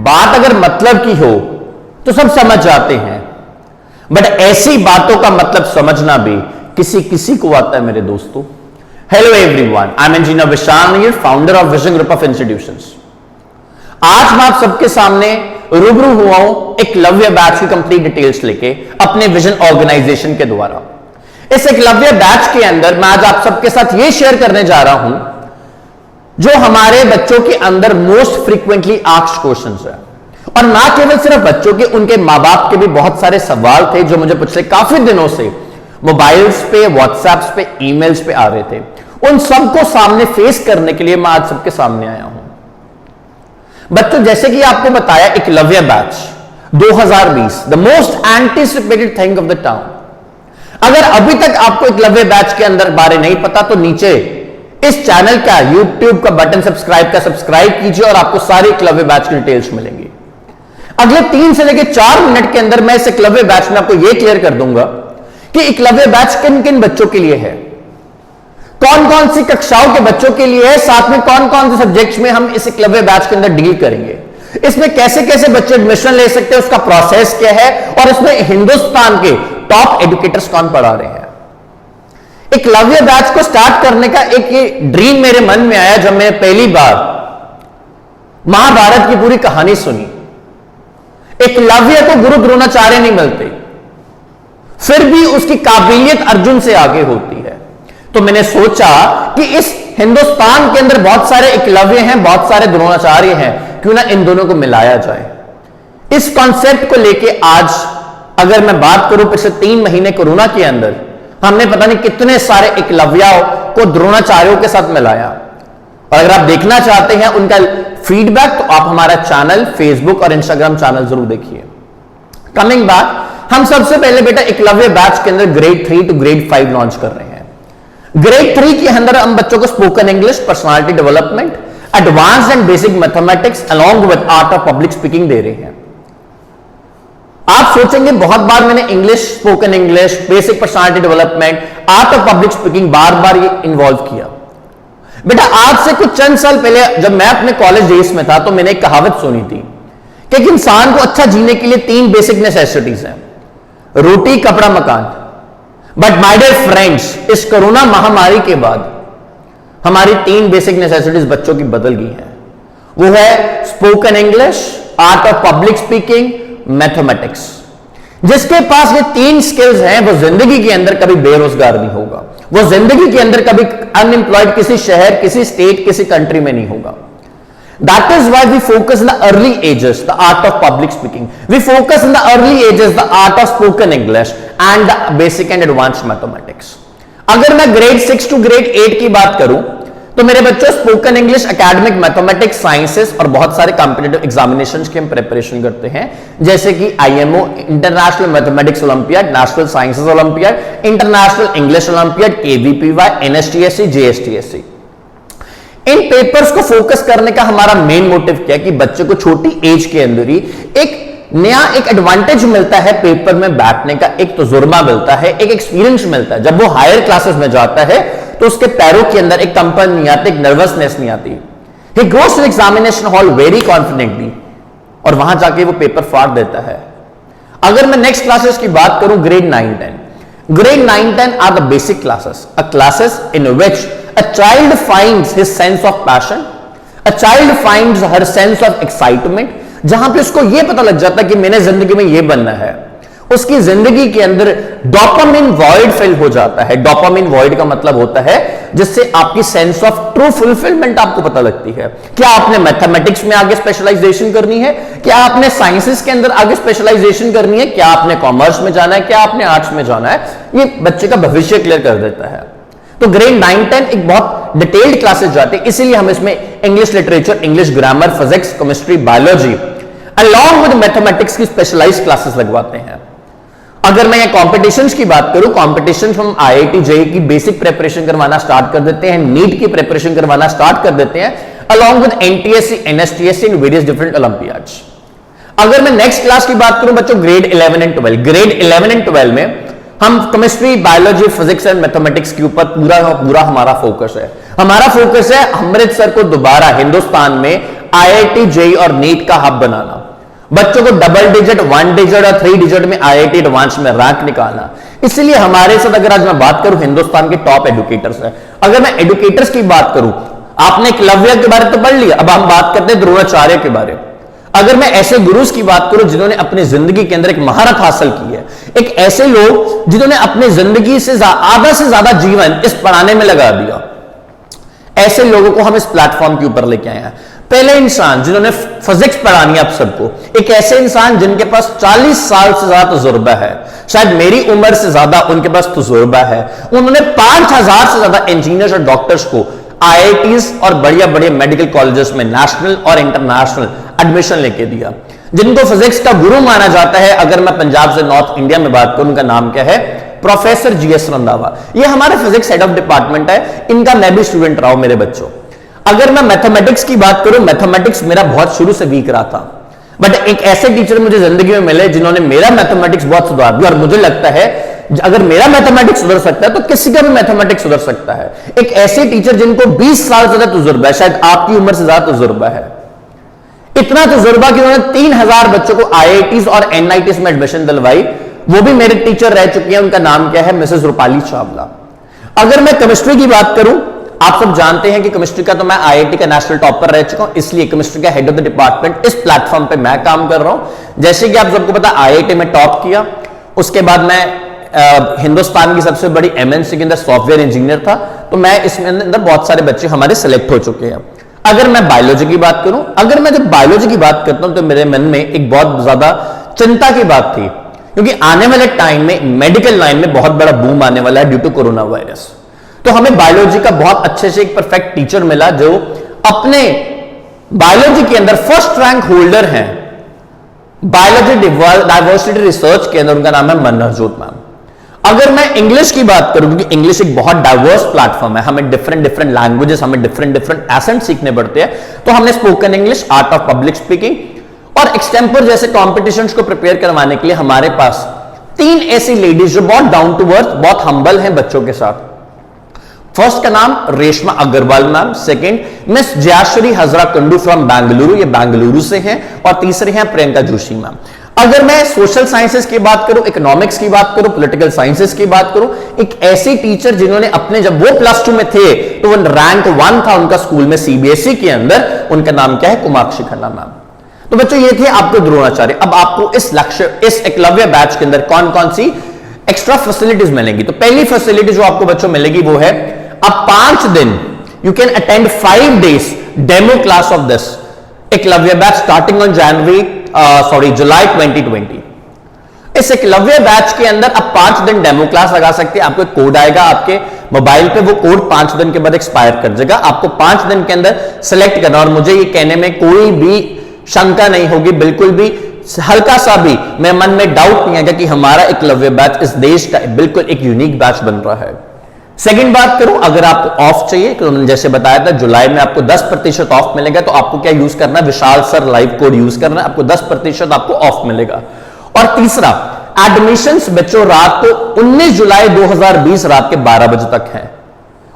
बात अगर मतलब की हो तो सब समझ जाते हैं, बट ऐसी बातों का मतलब समझना भी किसी किसी को आता है मेरे दोस्तों। Hello everyone, I am engineer Vishal, founder of vision group of institutions. आज मैं आप सबके सामने रूबरू हुआ हूं एकलव्य बैच की कंप्लीट डिटेल्स लेके अपने विजन ऑर्गेनाइजेशन के द्वारा। इस एकलव्य बैच के अंदर मैं आज आप सबके साथ यह शेयर करने जा रहा हूं जो हमारे बच्चों के अंदर मोस्ट फ्रीक्वेंटली आस्क्ड क्वेश्चंस है, और ना केवल सिर्फ बच्चों के, उनके मां बाप के भी बहुत सारे सवाल थे जो मुझे पिछले काफी दिनों से मोबाइल्स पे, व्हाट्सएप्स पे, ईमेल्स पे आ रहे थे। उन सबको सामने फेस करने के लिए मैं आज सबके सामने आया हूं। बच्चों, जैसे कि आपको बताया, Eklavya batch 2020 the most anticipated thing of the town. अगर अभी तक आपको एकलव्य बैच के अंदर बारे नहीं पता तो नीचे इस चैनल का यूट्यूब का बटन सब्सक्राइब कीजिए और आपको सारे एकलव्य बैच की डिटेल्स मिलेंगी। अगले 3 से लेकर 4 मिनट के अंदर मैं इस एकलव्य बैच में आपको यह क्लियर कर दूंगा कि एकलव्य बैच किन किन बच्चों के लिए है, कौन कौन सी कक्षाओं के बच्चों के लिए है, साथ में कौन कौन से सब्जेक्ट्स में हम इस एकलव्य बैच के अंदर डील करेंगे, इसमें कैसे कैसे बच्चे एडमिशन ले सकते हैं, उसका प्रोसेस क्या है, और इसमें हिंदुस्तान के टॉप एजुकेटर्स कौन पढ़ा रहे हैं। एकलव्य बैच को स्टार्ट करने का एक ड्रीम मेरे मन में आया जब मैंने पहली बार महाभारत की पूरी कहानी सुनी। एकलव्य को गुरु द्रोणाचार्य नहीं मिलते, फिर भी उसकी काबिलियत अर्जुन से आगे होती है। तो मैंने सोचा कि इस हिंदुस्तान के अंदर बहुत सारे एकलव्य हैं, बहुत सारे द्रोणाचार्य हैं, क्यों ना इन दोनों को मिलाया जाए। इस कॉन्सेप्ट को लेके आज अगर मैं बात करूं, पिछले 3 महीने कोरोना के अंदर हमने पता नहीं कितने सारे एकलव्यों को द्रोणाचार्यों के साथ मिलाया। और अगर आप देखना चाहते हैं उनका फीडबैक तो आप हमारा चैनल फेसबुक और इंस्टाग्राम चैनल जरूर देखिए। कमिंग बैक, हम सबसे पहले बेटा एकलव्य बैच के अंदर ग्रेड 3 टू ग्रेड 5 लॉन्च कर रहे हैं। ग्रेड 3 के अंदर हम बच्चों को spoken English, personality development, advanced and basic mathematics along with art of public speaking दे रहे हैं। आप सोचेंगे बहुत बार मैंने English, spoken English, basic personality development, art of public speaking बार बार ये इन्वॉल्व किया। बेटा, आज से कुछ चंद साल पहले जब मैं अपने कॉलेज डेज में था तो मैंने एक कहावत सुनी थी कि एक इंसान को अच्छा जीने के लिए 3 बेसिक नेसेसिटीज हैं, रोटी, कपड़ा, मकान। बट माय डियर फ्रेंड्स, इस कोरोना महामारी के बाद हमारी 3 बेसिक नेसेसिटीज बच्चों की बदल गई हैं। वो है spoken English, art of public speaking, mathematics. जिसके पास ये 3 स्किल्स हैं वो जिंदगी के अंदर कभी बेरोजगार नहीं होगा, वो जिंदगी के अंदर कभी अनएम्प्लॉयड किसी शहर, किसी स्टेट, किसी कंट्री में नहीं होगा। That is why we focus in the early ages the art of public speaking. We focus in the early ages the art of spoken English and the basic and advanced mathematics. अगर मैं grade 6 to grade 8 की बात करूं तो मेरे बच्चों spoken English, academic, mathematics, sciences और बहुत सारे कॉम्पिटिटिव एग्जामिनेशंस की हम प्रिपरेशन करते हैं, जैसे कि IMO international mathematics olympiad, national sciences olympiad, international English olympiad, KVPY, NSTSC, JSTSC। इन पेपर्स को फोकस करने का हमारा मेन मोटिव क्या है कि बच्चे को छोटी एज के अंदर ही एक नया एक एडवांटेज मिलता है, पेपर में बैठने का एक तजुर्बा मिलता है, एक एक्सपीरियंस मिलता है। जब वो हायर क्लासेस में जाता है तो उसके पैरों के अंदर एक कंपन नहीं आती, एक नर्वसनेस नहीं आती। He goes to examination hall very confidently और वहां जाके वो पेपर फाड़ देता है। अगर मैं नेक्स्ट क्लासेस की बात करूं, grade 9-10 are the basic classes, classes in which a child finds his sense of passion, a child finds her sense of excitement, जहां पे उसको यह पता लग जाता है कि मैंने जिंदगी में यह बनना है। उसकी जिंदगी के अंदर डोपामिन वॉइड फिल हो जाता है। डोपामिन वॉइड का मतलब होता है जिससे आपकी सेंस ऑफ ट्रू फुलफिलमेंट आपको पता लगती है। क्या आपने मैथमेटिक्स में आगे स्पेशलाइजेशन करनी है, क्या आपने साइंसेस के अंदर आगे स्पेशलाइजेशन करनी है, क्या आपने कॉमर्स में जाना है, क्या आपने आर्ट्स में जाना है, ये बच्चे का भविष्य क्लियर कर देता है। तो ग्रेड 9-10 एक बहुत डिटेल्ड क्लासेस जाते हैं, इसीलिए हम इसमें English literature, English grammar, physics, chemistry, biology along with mathematics की स्पेशलाइज्ड क्लासेस लगवाते हैं। अगर मैं कॉम्पिटिशन्स की बात करूं, कॉम्पिटिशन हम IIT JEE की बेसिक प्रिपरेशन करवाना स्टार्ट कर देते हैं, नीट की प्रिपरेशन करवाना स्टार्ट कर देते हैं, along with NTSC, NSTSC in various different Olympiads. अगर मैं नेक्स्ट क्लास की बात करूं बच्चों, ग्रेड 11 एंड 12, ग्रेड 11 एंड 12 में हम chemistry, biology, physics and mathematics के ऊपर पूरा हमारा फोकस है। हमारा फोकस है अमृतसर को दोबारा हिंदुस्तान में आईआईटी, जेई और नीट का हब बनाना, बच्चों को डबल डिजिट, 1 डिजिट और 3 डिजिट में आईआईटी एडवांस में रैंक निकालना। इसलिए हमारे साथ अगर आज मैं बात करूं, हिंदुस्तान के टॉप एडुकेटर्स हैं। अगर मैं एडुकेटर्स की बात करूं, आपने एकलव्य के बारे तो पढ़ लिया, अब हम बात करते हैं द्रोणाचार्य के बारे में। अगर मैं ऐसे गुरुज की बात करूं जिन्होंने अपनी जिंदगी के अंदर एक महारत हासिल की है, एक ऐसे लोग जिन्होंने अपनी जिंदगी से आधा से ज्यादा जीवन इस पढ़ाने में लगा दिया, ऐसे लोगों को हम इस प्लेटफॉर्म के ऊपर लेके आए हैं। पहले इंसान जिन्होंने फिजिक्स पढ़ानी है आप सबको, एक ऐसे इंसान जिनके पास 40 साल से ज्यादा तजुर्बा है, शायद मेरी उम्र से ज्यादा उनके पास तजुर्बा है। उन्होंने 5000 से ज्यादा इंजीनियर्स और डॉक्टर्स को आईआईटीज और बढ़िया बढ़िया मेडिकल कॉलेजेस में नेशनल और इंटरनेशनल एडमिशन लेके दिया। जिनको फिजिक्स का गुरु माना जाता है, अगर मैं पंजाब से नॉर्थ इंडिया में बात करूं, उनका नाम क्या है? Professor GS Randhawa. ये हमारे फिजिक्स हेड ऑफ डिपार्टमेंट है, इनका मैं भी स्टूडेंट रहा हूं मेरे बच्चों। अगर मैं मैथमेटिक्स की बात करूं, मैथमेटिक्स मेरा बहुत शुरू से वीक रहा था, बट एक ऐसे टीचर मुझे जिंदगी में मिले जिन्होंने मेरा मैथमेटिक्स बहुत सुधार दिया। और मुझे लगता है अगर मेरा मैथमेटिक्स सुधर सकता है तो किसी का भी मैथमेटिक्स सुधर सकता है। एक ऐसे टीचर जिनको 20 साल से ज्यादा तजुर्बा है, शायद आपकी उम्र से ज्यादा तजुर्बा है, इतना तजुर्बा कि उन्होंने 3000 बच्चों को आईआईटीज और एनआईटीज में एडमिशन दिलवाई। वो भी मेरे टीचर रह चुकी हैं, उनका नाम क्या है? मिसेस रूपाली चावला। अगर मैं केमिस्ट्री की बात करूं, आप सब जानते हैं कि केमिस्ट्री का तो मैं आईआईटी का नेशनल टॉपर रह चुका हूं, इसलिए केमिस्ट्री का हेड ऑफ द डिपार्टमेंट इस प्लेटफॉर्म पे मैं काम कर रहा हूं। जैसे कि आप सबको पता, आईआईटी में टॉप किया, उसके बाद मैं हिंदुस्तान की सबसे बड़ी एमएनसी के अंदर सॉफ्टवेयर इंजीनियर था, तो मैं इसमें अंदर बहुत सारे बच्चे हमारे सिलेक्ट हो चुके हैं। अगर मैं बायोलॉजी की बात करूं, अगर मैं जब बायोलॉजी की बात करता हूं तो मेरे मन में एक बहुत ज्यादा चिंता की बात थी, क्योंकि आने वाले टाइम में मेडिकल लाइन में बहुत बड़ा बूम आने वाला है ड्यू टू कोरोना वायरस। तो हमें बायोलॉजी का बहुत अच्छे से एक परफेक्ट टीचर मिला जो अपने बायोलॉजी के अंदर फर्स्ट रैंक होल्डर हैं बायोलॉजी डाइवर्सिटी रिसर्च के अंदर, उनका नाम है मनहरजोत मैम। अगर मैं इंग्लिश की बात करूं, क्योंकि इंग्लिश एक बहुत डाइवर्स प्लेटफॉर्म है, हमें डिफरेंट लैंग्वेजेस, हमें डिफरेंट एसेंट सीखने पड़ते हैं, तो हमने spoken English, art of public speaking और एक्सटेम्पर जैसे कॉम्पिटिशंस को प्रिपेयर करवाने के लिए हमारे पास 3 ऐसी लेडीज जो बहुत डाउन टू अर्थ, बहुत हम्बल हैं बच्चों के साथ। फर्स्ट का नाम Reshma Agarwal ma'am, second miss Jayashree Hazra Kundu from Bengaluru, ये बेंगलुरु से हैं, और तीसरे हैं प्रियंका जोशी मैम। अगर मैं सोशल साइंसेस की बात करूं, इकोनॉमिक्स की बात करूं, पॉलिटिकल साइंसेस की बात करूं, एक ऐसी टीचर जिन्होंने अपने, जब वो +2 में थे तो वो रैंक 1 था उनका स्कूल में सीबीएसई के अंदर, उनका नाम क्या है? कुमाक्षी खन्ना मैम। तो बच्चों ये थे आपको द्रोणाचार्य। अब आपको इस एकलव्य बैच के अंदर कौन कौन सी एक्स्ट्रा फैसिलिटीज मिलेंगी? तो पहली फैसिलिटी जो आपको बच्चों मिलेगी वो है, अब 5 दिन you can attend 5 days demo class of this Eklavya batch starting on July 2020। इस एकलव्य बैच के अंदर अब 5 दिन डेमो क्लास लगा सकते हैं। आपको एक कोड आएगा आपके मोबाइल पे, वो कोड 5 दिन के बाद एक्सपायर कर जाएगा। आपको 5 दिन के अंदर सिलेक्ट करना, और मुझे ये कहने में कोई भी शंका नहीं होगी, बिल्कुल भी हल्का सा भी मेरे मन में डाउट नहीं आएगा कि हमारा एकलव्य बैच इस देश का बिल्कुल एक यूनिक बैच बन रहा है। सेकंड बात करूं, अगर आपको ऑफ चाहिए, तो उन्होंने जैसे बताया था जुलाई में आपको 10% ऑफ मिलेगा, तो आपको क्या यूज करना है? विशाल सर लाइव कोड यूज करना है, आपको 10% आपको ऑफ मिलेगा। और तीसरा, एडमिशंस बच्चों रात को 19 जुलाई 2020 रात के 12 बजे तक है।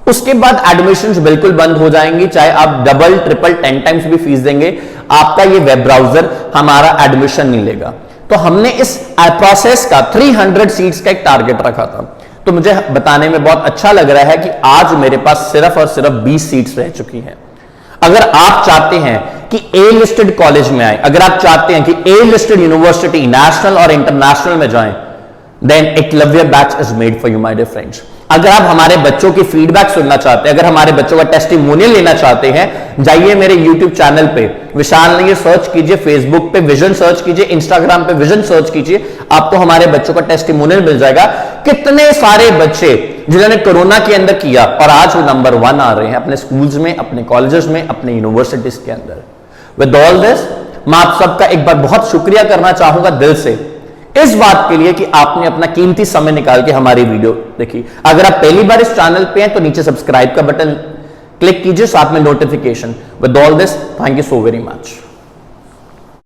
उसके बाद एडमिशंस बिल्कुल बंद हो जाएंगी, चाहे आप डबल ट्रिपल 10 टाइम्स भी फीस देंगे, आपका ये वेब ब्राउजर हमारा एडमिशन नहीं लेगा। तो हमने इस प्रोसेस का 300 सीट्स का एक टारगेट रखा था, तो मुझे बताने में बहुत अच्छा लग रहा है कि आज मेरे पास सिर्फ और सिर्फ 20 सीट्स रह चुकी हैं। अगर आप चाहते हैं कि ए लिस्टेड कॉलेज में आए, अगर आप चाहते हैं कि ए लिस्टेड यूनिवर्सिटी नेशनल और इंटरनेशनल में जाएं, then Eklavya batch is made for you my dear friends. अगर आप हमारे बच्चों की फीडबैक सुनना चाहते हैं, अगर हमारे बच्चों का टेस्टिमोनियल लेना चाहते हैं, जाइए मेरे यूट्यूब चैनल पे विशाल नहीं सर्च कीजिए, फेसबुक पे विजन सर्च कीजिए, इंस्टाग्राम पे विजन सर्च कीजिए, आपको हमारे बच्चों का टेस्टिमोनियल मिल जाएगा। कितने सारे बच्चे जिन्होंने कोरोना के अंदर किया और आज वो नंबर 1 आ रहे हैं अपने स्कूल्स में, अपने कॉलेजेस में, अपने यूनिवर्सिटीज के अंदर। विद ऑल दिस, मैं आप सबका एक बार बहुत शुक्रिया करना चाहूंगा दिल से, इस बात के लिए कि आपने अपना कीमती समय निकाल के हमारी वीडियो देखी। अगर आप पहली बार इस चैनल पे हैं तो नीचे सब्सक्राइब का बटन क्लिक कीजिए, साथ में notification. With all this, thank you so very much.